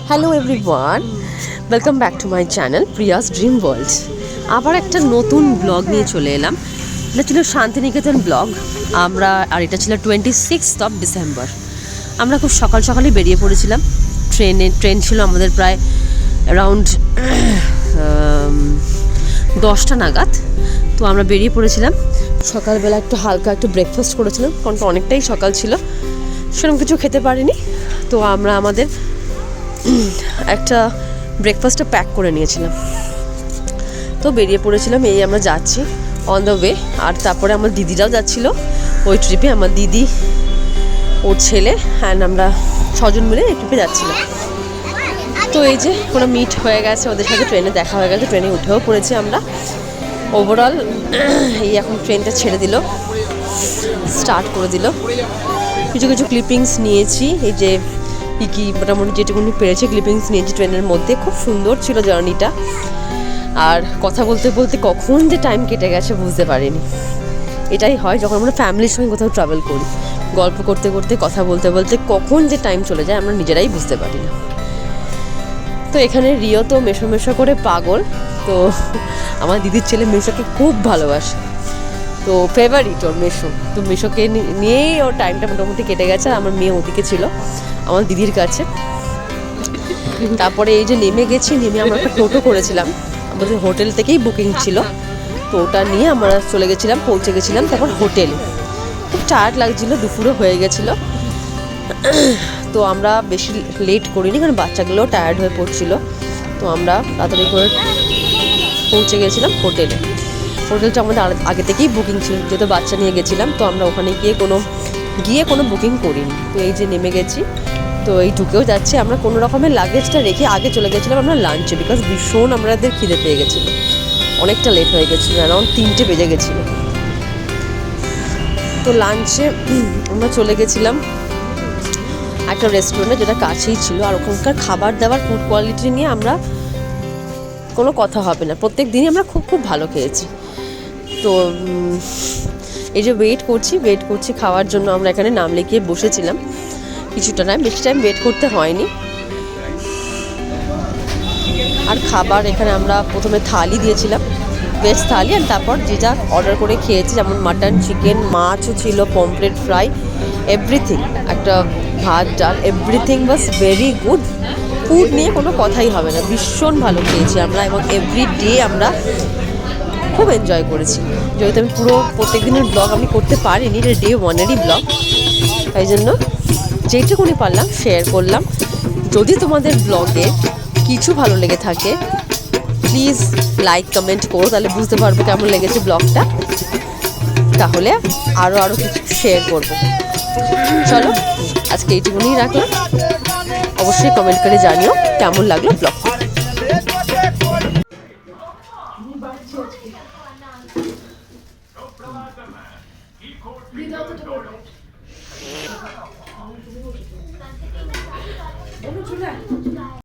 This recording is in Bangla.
Hello everyone, welcome back to my channel Prius dream world. আবার একটা নতুন ব্লগ নিয়ে চলে এলাম। এটা ছিল শান্তিনিকেতন ব্লগ। এটা ছিল 26 ডিসেম্বর। আমরা খুব সকাল সকালই বেরিয়ে পড়েছিলাম। ট্রেন ছিল আমাদের প্রায় অ্যারাউন্ড 10টা নাগাদ। তো আমরা বেরিয়ে পড়েছিলাম। সকালবেলা একটু হালকা একটু ব্রেকফাস্ট করেছিলাম, কারণ অনেকটাই সকাল ছিল, সেরকম কিছু খেতে পারিনি। তো আমরা আমাদের একটা ব্রেকফাস্টটা প্যাক করে নিয়েছিলাম। তো বেরিয়ে পড়েছিলাম, এই আমরা যাচ্ছি অন দ্য ওয়ে। আর তারপরে আমার দিদিরাও যাচ্ছিল ওই ট্রিপে। আমার দিদি, ওর ছেলে অ্যান্ড আমরা 6জন মিলে এই ট্রিপে যাচ্ছিলাম। তো এই যে কোনো মিট হয়ে গেছে ওদের সাথে, ট্রেনে দেখা হয়ে গেছে, ট্রেনে উঠেও পড়েছি আমরা। ওভারঅল এই এখন ট্রেনটা ছেড়ে দিল, স্টার্ট করে দিল। কিছু কিছু ক্লিপিংস নিয়েছি, এই যে কি মোটামুটি যেটুকুনি পেরেছে ক্লিপিংস নিয়েছি ট্রেনের মধ্যে। খুব সুন্দর ছিল জার্নিটা। আর কথা বলতে বলতে কখন যে টাইম কেটে গেছে বুঝতে পারিনি। এটাই হয় যখন আমরা ফ্যামিলির সঙ্গে কোথাও ট্রাভেল করি, গল্প করতে করতে কথা বলতে বলতে কখন যে টাইম চলে যায় আমরা নিজেরাই বুঝতে পারি না। তো এখানে রিও তো মেশো মেশো করে পাগল। তো আমার দিদির ছেলে মেশোকে খুব ভালোবাসে, তো ফেভারিট ওর মেশো। তো মেশোকে নিয়েই ওর টাইমটা মোটামুটি কেটে গেছে। আর আমার মেয়ে ওদিকে ছিল আমার দিদির কাছে। তারপরে এই যে নেমে গেছি, নেমে আমরা একটা টোটো করেছিলাম, আমাদের হোটেল থেকেই বুকিং ছিল। তো ওটা নিয়ে আমরা চলে গেছিলাম, পৌঁছে গেছিলাম তারপর হোটেলে। খুব টায়ার্ড লাগছিলো, দুপুরে হয়ে গেছিলো। তো আমরা বেশি লেট করিনি, কারণ বাচ্চাগুলোও টায়ার্ড হয়ে পড়ছিল। তো আমরা তাড়াতাড়ি করে পৌঁছে গেছিলাম হোটেলে। হোটেলটা আমাদের আগে থেকেই বুকিং ছিল, যেহেতু বাচ্চা নিয়ে গেছিলাম। তো আমরা ওখানে গিয়ে কোনো বুকিং করিনি। তো এই যে নেমে গেছি, তো এই ঢুকেও যাচ্ছি। আমরা কোনো রকমের লাগেজটা রেখে আগে চলে গেছিলাম আমরা লাঞ্চে, বিকজ ভীষণ আমাদের খিদে পেয়ে গেছিলো, অনেকটা লেট হয়ে গেছিলো, অ্যারাউন্ড 3টে বেজে গেছিলো। তো লাঞ্চে আমরা চলে গেছিলাম একটা রেস্টুরেন্টে, যেটা কাছেই ছিল। আর ওখানকার খাবার দাবার ফুড কোয়ালিটি নিয়ে আমরা কোনো কথা হবে না, প্রত্যেক দিনই আমরা খুব খুব ভালো খেয়েছি। তো এই যে ওয়েট করছি খাওয়ার জন্য, আমরা এখানে নাম লিখিয়ে বসেছিলাম কিছুটা টাইম, বেশি টাইম ওয়েট করতে হয়নি। আর খাবার এখানে আমরা প্রথমে থালি দিয়েছিলাম, ভেজ থালি, আর তারপর যে যা অর্ডার করে খেয়েছি, যেমন মাটন, চিকেন, মাছও ছিল, পমফ্রেট ফ্রাই, এভরিথিং, একটা ভাত ডাল, everything was very good. Food নিয়ে কোনো কথাই হবে না, ভীষণ ভালো খেয়েছি আমরা। এবং এভরিডে আমরা খুব এনজয় করেছি। যেহেতু আমি পুরো প্রত্যেক দিনের ব্লগ আমি করতে পারিনি, এটা ডে 1-এরই ব্লগ, তাই জন্য যেটুকুনি পারলাম শেয়ার করলাম। যদি তোমাদের ব্লগে কিছু ভালো লেগে থাকে প্লিজ লাইক কমেন্ট করো, তাহলে বুঝতে পারবো কেমন লেগেছে ব্লগটা, তাহলে আরও কিছু শেয়ার করবো। চলো আজকে এইটুকুনি রাখলাম। অবশ্যই কমেন্ট করে জানিও কেমন লাগলো ব্লগ।